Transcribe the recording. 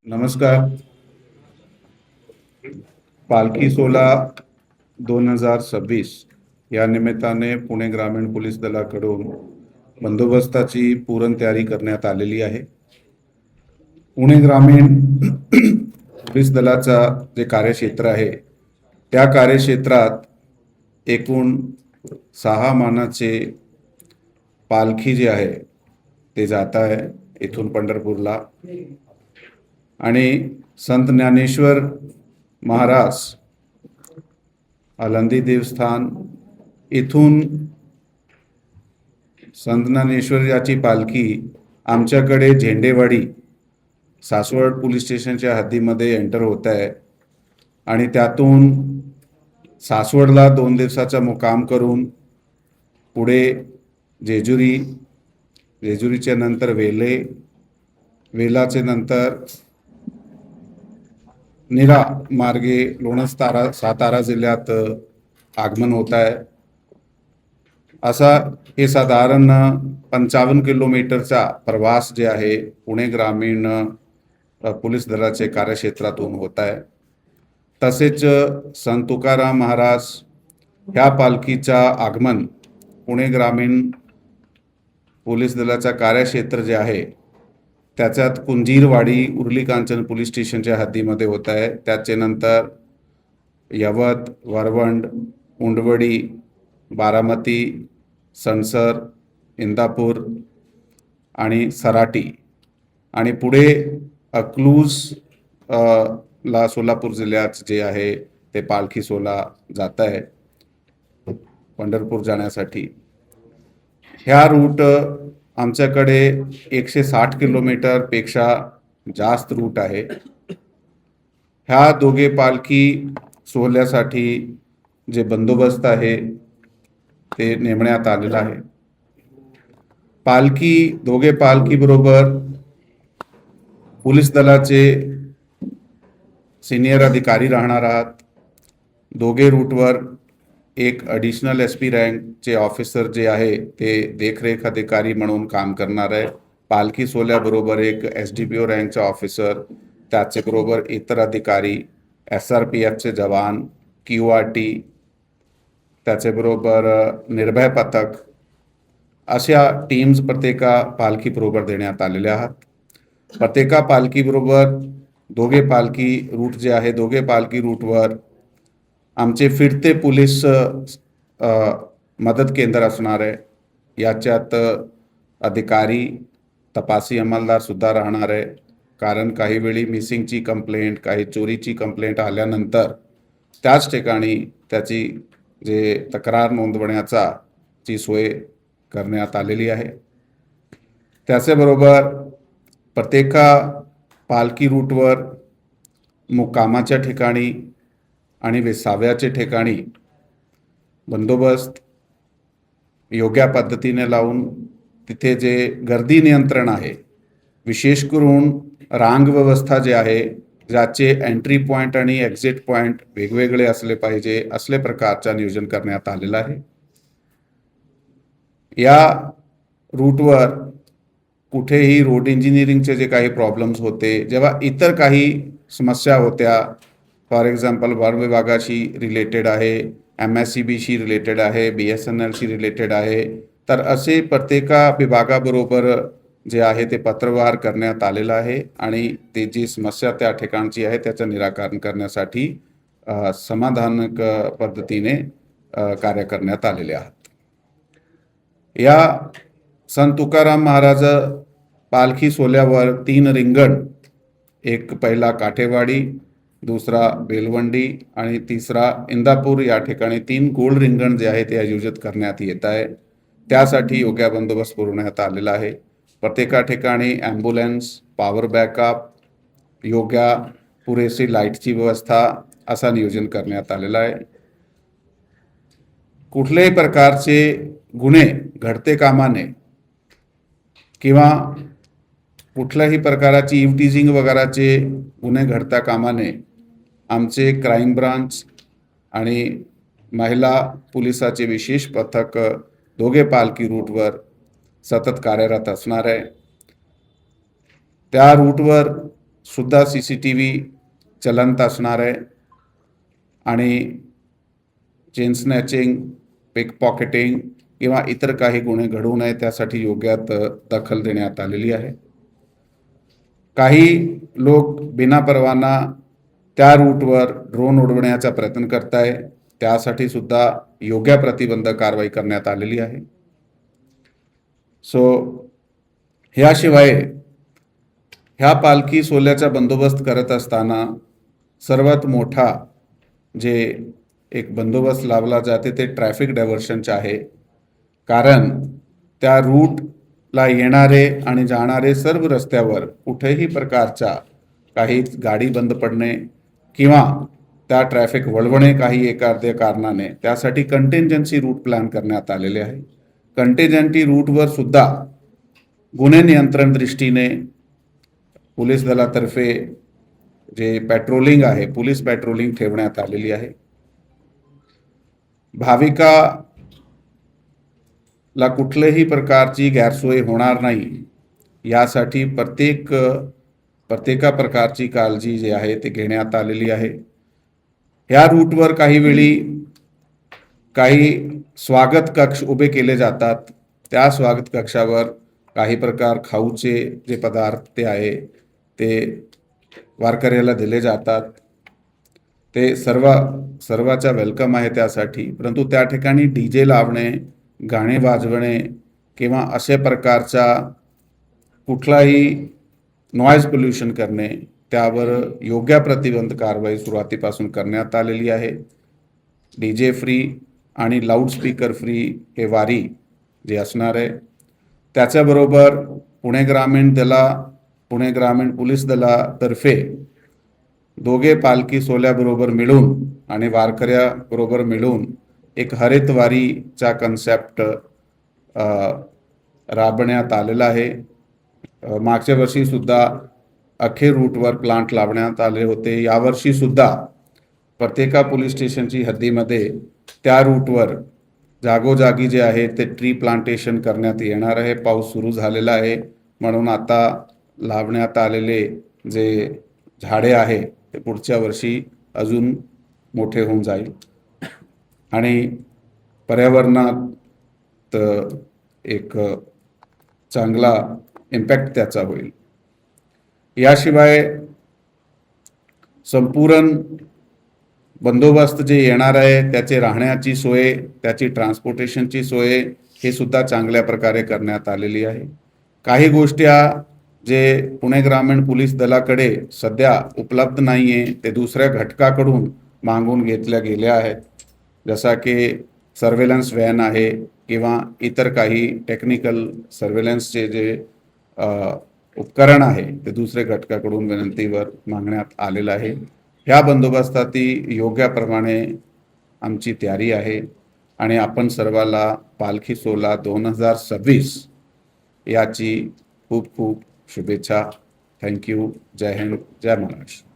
नमस्कार. पालखी सोहळा 2026 या निमित्ताने पुणे ग्रामीण पोलीस दलाकडून बंदोबस्ताची पूर्ण तयारी करण्यात आलेली आहे. पुणे ग्रामीण पोलीस दलाचा जे कार्यक्षेत्र आहे त्या कार्यक्षेत्रात एकूण 6 मानाचे पालखी जे आहे ते जात आहे इथून पंढरपूरला. आणि संत ज्ञानेश्वर महाराज आळंदी देवस्थान इथून संत ज्ञानेश्वर याची पालखी आमच्याकडे झेंडेवाडी सासवड पोलीस स्टेशनच्या हद्दीमध्ये एंटर होत आहे आणि त्यातून सासवडला 2 दिवसाचा मुक्काम करून पुढे जेजुरी, जेजुरीच्या नंतर वेले, वेलाचे नंतर नीरा मार्गे लोणंद सातारा जिल्ह्यात आगमन होत आहे. असा हे साधारण 55 किलोमीटरचा प्रवास जे आहे पुणे ग्रामीण पोलीस दलाचे कार्यक्षेत्रातून होत आहे. तसेच संत तुकाराम महाराज ह्या पालखीचा आगमन पुणे ग्रामीण पोलीस दलाचा कार्यक्षेत्र जे आहे त्याच्यात कुंजीरवाडी उर्ली कांचन पोलीस स्टेशनच्या हद्दीमध्ये होत आहे. त्याचे नंतर यवत, वरवंड, उंडवडी, बारामती, सणसर, इंदापूर आणि सराटी आणि पुढे अकलूज ला सोलापूर जिल्ह्यात जे आहे ते पालखी सोहळा जात आहे पंढरपूर जाण्यासाठी. ह्या रूट आमच्याकडे 160 किलोमीटरपेक्षा जास्त रूट आहे. ह्या दोघे पालखी सोहळ्यासाठी जे बंदोबस्त आहे ते नेमण्यात आलेला आहे. दोघे पालखी बरोबर पोलीस दलाचे सिनियर अधिकारी राहणार आहात. दोघे रूटवर एक ॲडिशनल SP रँकचे ऑफिसर जे आहे ते देखरेख अधिकारी म्हणून काम करणार आहे. पालखी सोहळ्याबरोबर एक SDPO रँकचा ऑफिसर, त्याचे बरोबर इतर अधिकारी, SRPFचे जवान, QRT, त्याचे बरोबर निर्भय पथक अशा टीम्स प्रत्येका पालखी बरोबर देण्यात आलेल्या आहात. प्रत्येका पालखी बरोबर दोघे पालखी रूट जे आहे दोघे पालखी रूटवर आमचे फिरते पोलीस मदत केंद्र असणार आहे. याच्यात अधिकारी, तपासी अंमलदार सुद्धा राहणार आहे. कारण काही वेळी मिसिंगची कंप्लेंट, काही चोरीची कंप्लेंट आल्यानंतर त्याच ठिकाणी त्याची जे तक्रार नोंदवण्याचा ची सोय करण्यात आलेली आहे. त्याचबरोबर प्रत्येका पालखी रूटवर मुक्कामाच्या ठिकाणी आणि विसाव्याचे ठिकाणी बंदोबस्त योग्य पद्धतीने लावून तिथे जे गर्दी नियंत्रण आहे, विशेष करून रांग व्यवस्था जे आहे ज्याचे एंट्री पॉईंट आणि एक्झिट पॉईंट वेगवेगळे असले पाहिजे असले प्रकारचा नियोजन करण्यात आलेला आहे. या रूटवर कुठेही रोड इंजिनिअरिंगचे जे काही प्रॉब्लेम्स होते, जेव्हा इतर काही समस्या होत्या, फॉर एक्झाम्पल वन विभागाशी रिलेटेड आहे, MSCBशी रिलेटेड आहे, BSNLशी रिलेटेड आहे, तर असे प्रत्येका विभागाबरोबर जे आहे ते पत्रव्यवहार करण्यात आलेला आहे आणि ते जी समस्या त्या ठिकाणची आहे त्याचं निराकरण करण्यासाठी समाधानक पद्धतीने कार्य करण्यात आलेले आहात. या संत तुकाराम महाराज पालखी सोहळ्यावर 3 रिंगण, एक पहिला काठेवाडी, दुसरा बेलवंडी आणि तिसरा इंदापूर या ठिकाणी 3 गोल रिंगण जे आहे ते आयोजित करण्यात येत आहे. त्यासाठी योग्य बंदोबस्त पुरवण्यात आलेला आहे. प्रत्येका ठिकाणी ॲम्ब्युलन्स, पॉवर बॅकअप, योग्य पुरेशी लाईटची व्यवस्था असा नियोजन करण्यात आलेला आहे. कुठल्याही प्रकारचे गुन्हे घडते कामा नये किंवा कुठल्याही प्रकाराची इव्हटीजिंग वगैरेचे गुन्हे घडता कामा नये. आमचे क्राईम ब्रांच आणि महिला पोलिसाचे विशेष पथक दोघे पालखी रूटवर सतत कार्यरत असणार आहे. त्या रूटवर सुद्धा CCTV चलंत असणार आहे आणि चेन स्नॅचिंग, पिक पॉकेटिंग किंवा इतर काही गुन्हे घडू नये त्यासाठी योग्य दखल देण्यात आलेली आहे. काही लोक बिना परवाना त्या रूटवर ड्रोन उडवण्याचा प्रयत्न करताय, त्यासाठी सुद्धा योग्य प्रतिबंधक कारवाई करण्यात आलेली आहे. ह्याशिवाय ह्या पालखी सोहळ्याचा बंदोबस्त करत असताना सर्वात मोठा जे एक बंदोबस्त लावला जाते ते ट्रॅफिक डायव्हर्शनचे आहे. कारण त्या रूटला येणारे आणि जाणारे सर्व रस्त्यावर कुठेही प्रकारचा काही गाडी बंद पडणे किंवा त्या ट्रॅफिक वळवणे काही एखाद्या कारणाने, त्यासाठी कंटिंजन्सी रूट प्लॅन करण्यात आलेले आहे. कंटिंजन्सी रूटवर सुद्धा गुन्हे नियंत्रण दृष्टीने पोलीस दलातर्फे जे पेट्रोलिंग आहे, पोलीस पेट्रोलिंग ठेवण्यात आलेली आहे. भाविकाला कुठल्याही प्रकारची गैरसोय होणार नाही यासाठी प्रत्येका प्रकारची काळजी जी आहे ते घेण्यात आलेली आहे. ह्या रूटवर काही वेळी काही स्वागत कक्ष उभे केले जातात. त्या स्वागत कक्षावर काही प्रकार खाऊचे जे पदार्थ ते आहे ते वारकऱ्याला दिले जातात. ते सर्वाचा वेलकम आहे त्यासाठी. परंतु त्या ठिकाणी DJ लावणे, गाणे वाजवणे किंवा अशा प्रकारचा कुठलाही नॉईज पोल्युशन करणे, त्यावर योग्य प्रतिबंध कारवाई सुरुवातीपासून करण्यात आलेली आहे. DJ फ्री आणि लाऊडस्पीकर फ्री हे वारी जे असणार आहे. त्याच्याबरोबर पुणे ग्रामीण पोलीस दलातर्फे दोघे पालखी सोहळ्याबरोबर मिळून आणि वारकऱ्याबरोबर मिळून एक हरित वारीचा कन्सेप्ट राबवण्यात आलेला आहे. मागच्या वर्षी सुद्धा अखेर रूटवर प्लांट लावण्यात आले होते. यावर्षी सुद्धा प्रत्येका पोलीस स्टेशनची हद्दीमध्ये त्या रूटवर जागोजागी जे आहे ते ट्री प्लांटेशन करण्यात येणार आहे. पाऊस सुरू झालेला आहे म्हणून आता लावण्यात आलेले जे झाडे आहे ते पुढच्या वर्षी अजून मोठे होऊन जाईल आणि पर्यावरणात एक चांगला इम्पॅक्ट त्याचा होईल. याशिवाय संपूर्ण बंदोबस्त जे येणार आहे त्याचे राहण्याची सोय, त्याची ट्रान्सपोर्टेशनची सोय हे सुद्धा चांगल्या प्रकारे करण्यात आलेली आहे. काही गोष्टी जे पुणे ग्रामीण पोलीस दलाकडे सध्या उपलब्ध नाही आहे ते दुसऱ्या घटकाकडून मागून घेतल्या गेल्या आहेत. जसा की सर्वेलन्स व्हॅन आहे किंवा इतर काही टेक्निकल सर्वेलन्सचे जे उपकरण आहे ते दुसऱ्या घटकाकडून विनंतीवर मागण्यात आलेलं आहे. ह्या बंदोबस्ताती योग्यप्रमाणे आमची तयारी आहे आणि आपण सर्वाला पालखी सोहळा 2026 याची खूप खूप शुभेच्छा. थँक्यू. जय हिंद, जय महाराष्ट्र.